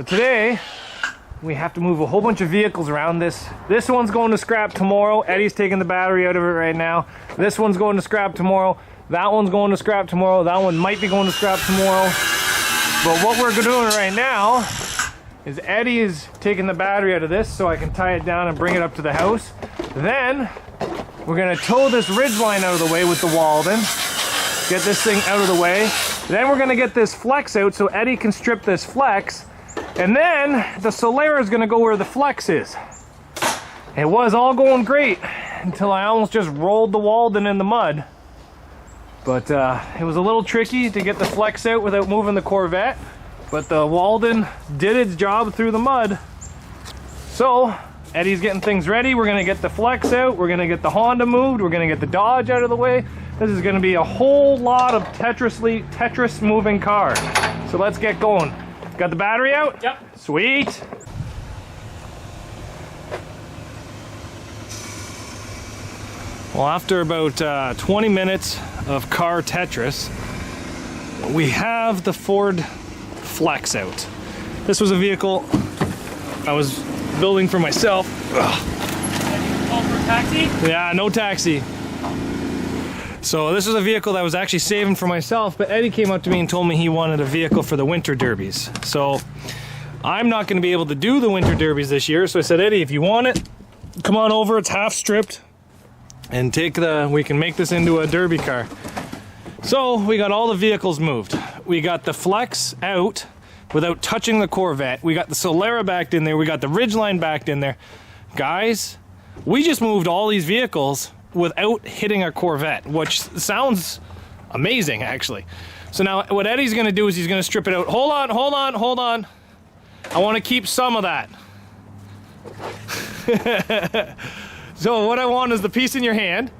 So today we have to move a whole bunch of vehicles around. This one's going to scrap tomorrow. Eddie's taking the battery out of it right now. This one's going to scrap tomorrow. That one's going to scrap tomorrow. That one might be going to scrap tomorrow. But what we're doing right now is Eddie is taking the battery out of this so I can tie it down and bring it up to the house. Then we're gonna tow this ridge line out of the way with the Walden. Get this thing out of the way. Then we're gonna get this flex out so Eddie can strip this flex. And then the Solera is gonna go where the flex is. It was all going great until I almost just rolled the Walden in the mud. But it was a little tricky to get the flex out without moving the Corvette. But the Walden did its job through the mud. So Eddie's getting things ready. We're gonna get the flex out. We're gonna get the Honda moved. We're gonna get the Dodge out of the way. This is gonna be a whole lot of Tetris moving cars. So let's get going. Got the battery out? Yep. Sweet. Well, after about 20 minutes of car Tetris, we have the Ford Flex out. This was a vehicle I was building for myself. Call for a taxi? Yeah, no taxi. So this is a vehicle that I was actually saving for myself, but Eddie came up to me and told me he wanted a vehicle for the winter derbies. So I'm not going to be able to do the winter derbies this year, so I said, Eddie, if you want it, come on over, it's half stripped, and we can make this into a derby car. So we got all the vehicles moved. We got the Flex out without touching the Corvette. We got the Solera backed in there. We got the Ridgeline backed in there. Guys, we just moved all these vehicles without hitting our Corvette, which sounds amazing, actually. So now what Eddie's gonna do is he's gonna strip it out. Hold on, hold on, hold on. I wanna keep some of that. So what I want is the piece in your hand,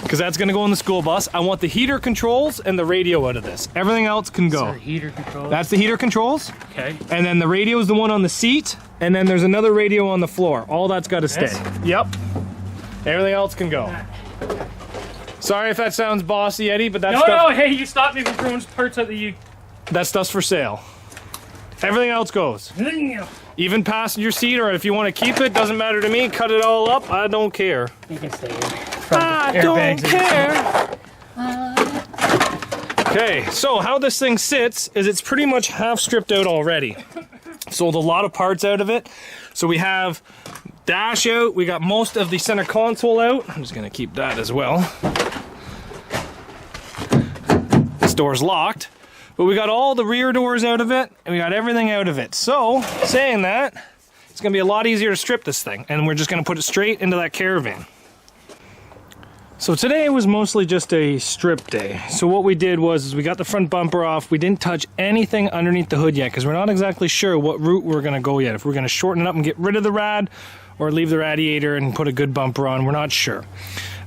because that's gonna go in the school bus. I want the heater controls and the radio out of this. Everything else can go. So heater controls? That's the heater controls. Okay. And then the radio is the one on the seat, and then there's another radio on the floor. All that's gotta stay. Yep. Everything else can go. Sorry if that sounds bossy, Eddie, but that's No, hey, you stopped me from throwing parts out that you... That stuff's for sale. Everything else goes. Even passenger seat, or if you want to keep it, doesn't matter to me. Cut it all up, I don't care. You can stay in. I don't care. Okay, so how this thing sits is it's pretty much half stripped out already. Sold a lot of parts out of it. So we have dash out, we got most of the center console out. I'm just gonna keep that as well. This door's locked, but we got all the rear doors out of it, and we got everything out of it. So, saying that, it's gonna be a lot easier to strip this thing, and we're just gonna put it straight into that Caravan. So today was mostly just a strip day. So what we did was we got the front bumper off. We didn't touch anything underneath the hood yet because we're not exactly sure what route we're gonna go yet. If we're gonna shorten it up and get rid of the rad or leave the radiator and put a good bumper on, we're not sure.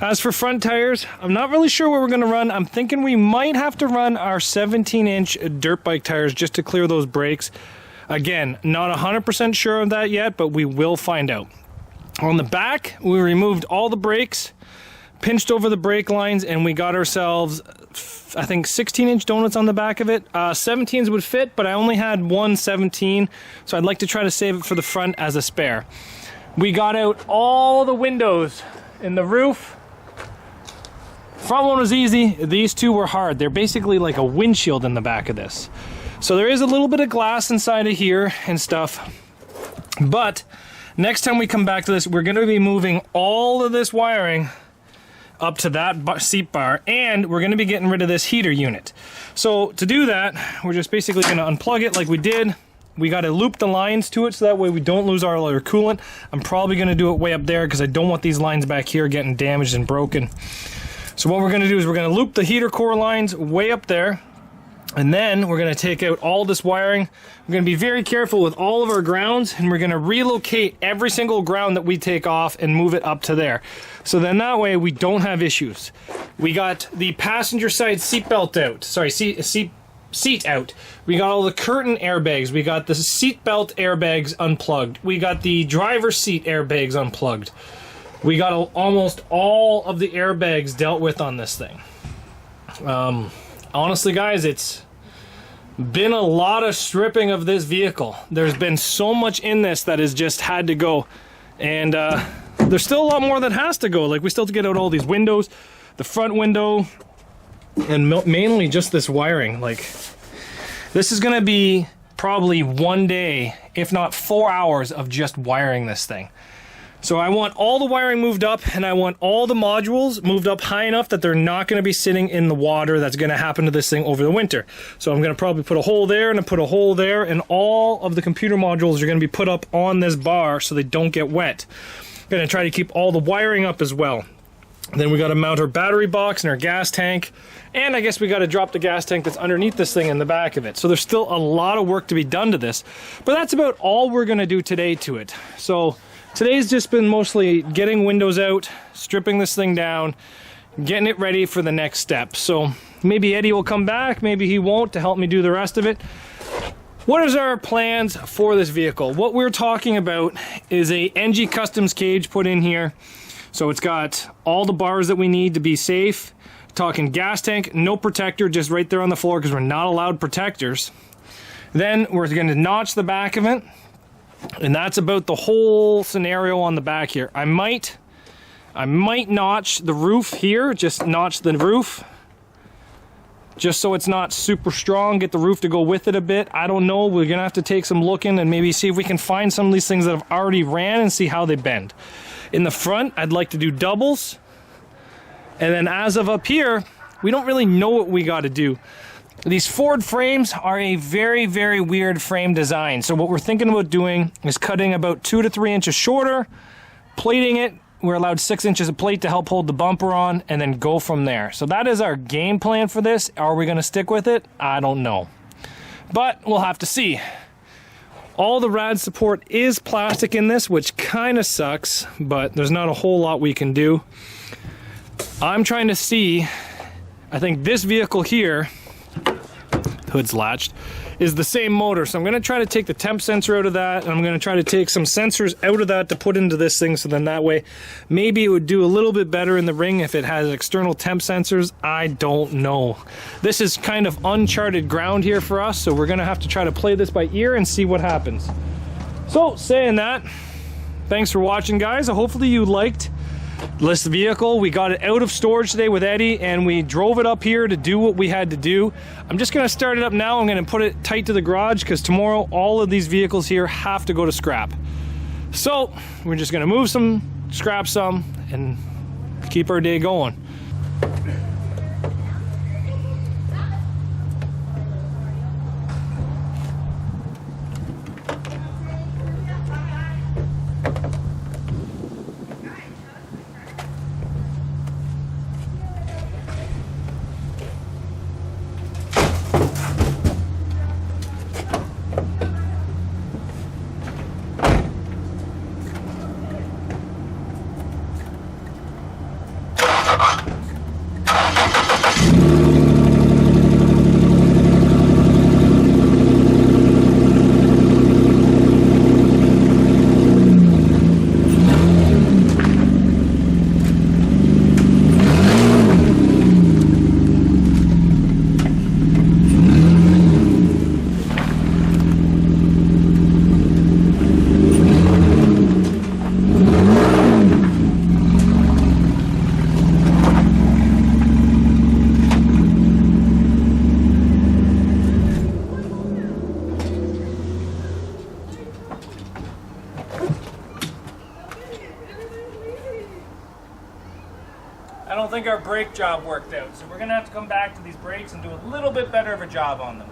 As for front tires, I'm not really sure what we're gonna run. I'm thinking we might have to run our 17-inch dirt bike tires just to clear those brakes. Again, not 100% sure of that yet, but we will find out. On the back, we removed all the brakes, pinched over the brake lines, and we got ourselves, I think, 16-inch donuts on the back of it. 17s would fit, but I only had one 17, so I'd like to try to save it for the front as a spare. We got out all the windows in the roof. Front one was easy. These two were hard. They're basically like a windshield in the back of this. So there is a little bit of glass inside of here and stuff, but next time we come back to this, we're going to be moving all of this wiring up to that seat bar, and we're going to be getting rid of this heater unit. So to do that, we're just basically going to unplug it like we did. We got to loop the lines to it so that way we don't lose our coolant. I'm probably going to do it way up there because I don't want these lines back here getting damaged and broken. So what we're going to do is we're going to loop the heater core lines way up there, and then we're going to take out all this wiring. We're going to be very careful with all of our grounds, and we're going to relocate every single ground that we take off and move it up to there. So then that way we don't have issues. We got the passenger side seat belt out. Sorry, seat out. We got all the curtain airbags. We got the seat belt airbags unplugged. We got the driver's seat airbags unplugged. We got almost all of the airbags dealt with on this thing. Honestly, guys, it's been a lot of stripping of this vehicle. There's been so much in this that has just had to go. And there's still a lot more that has to go. Like, we still have to get out all these windows, the front window, and mainly just this wiring. Like, this is gonna be probably one day, if not 4 hours of just wiring this thing. So I want all the wiring moved up, and I want all the modules moved up high enough that they're not going to be sitting in the water that's going to happen to this thing over the winter. So I'm going to probably put a hole there and put a hole there, and all of the computer modules are going to be put up on this bar so they don't get wet. I'm going to try to keep all the wiring up as well. Then we got to mount our battery box and our gas tank, and I guess we got to drop the gas tank that's underneath this thing in the back of it. So there's still a lot of work to be done to this, but that's about all we're going to do today to it. So today's just been mostly getting windows out, stripping this thing down, getting it ready for the next step. So maybe Eddie will come back, maybe he won't, to help me do the rest of it. What is our plans for this vehicle? What we're talking about is a NG Customs cage put in here. So it's got all the bars that we need to be safe. Talking gas tank, no protector, just right there on the floor because we're not allowed protectors. Then we're going to notch the back of it. And that's about the whole scenario on the back here. I might notch the roof here, just notch the roof, just so it's not super strong, get the roof to go with it a bit. I don't know, we're gonna have to take some looking and maybe see if we can find some of these things that have already ran and see how they bend. In the front, I'd like to do doubles. And then as of up here, we don't really know what we gotta do. These Ford frames are a very, very weird frame design. So what we're thinking about doing is cutting about 2 to 3 inches shorter, plating it. We're allowed 6 inches of plate to help hold the bumper on, and then go from there. So that is our game plan for this. Are we gonna stick with it? I don't know. But we'll have to see. All the rad support is plastic in this, which kind of sucks, but there's not a whole lot we can do. I'm trying to see, I think this vehicle here, hood's latched, is the same motor. So I'm going to try to take the temp sensor out of that, and I'm going to try to take some sensors out of that to put into this thing, so then that way maybe it would do a little bit better in the ring if it has external temp sensors. I don't know. This is kind of uncharted ground here for us, so we're going to have to try to play this by ear and see what happens. So saying that, thanks for watching, guys. Hopefully you liked this vehicle. We got it out of storage today with Eddie, and we drove it up here to do what we had to do. I'm just going to start it up now. I'm going to put it tight to the garage because tomorrow all of these vehicles here have to go to scrap. So we're just going to move some, scrap some, and keep our day going. I don't think our brake job worked out, so we're gonna have to come back to these brakes and do a little bit better of a job on them.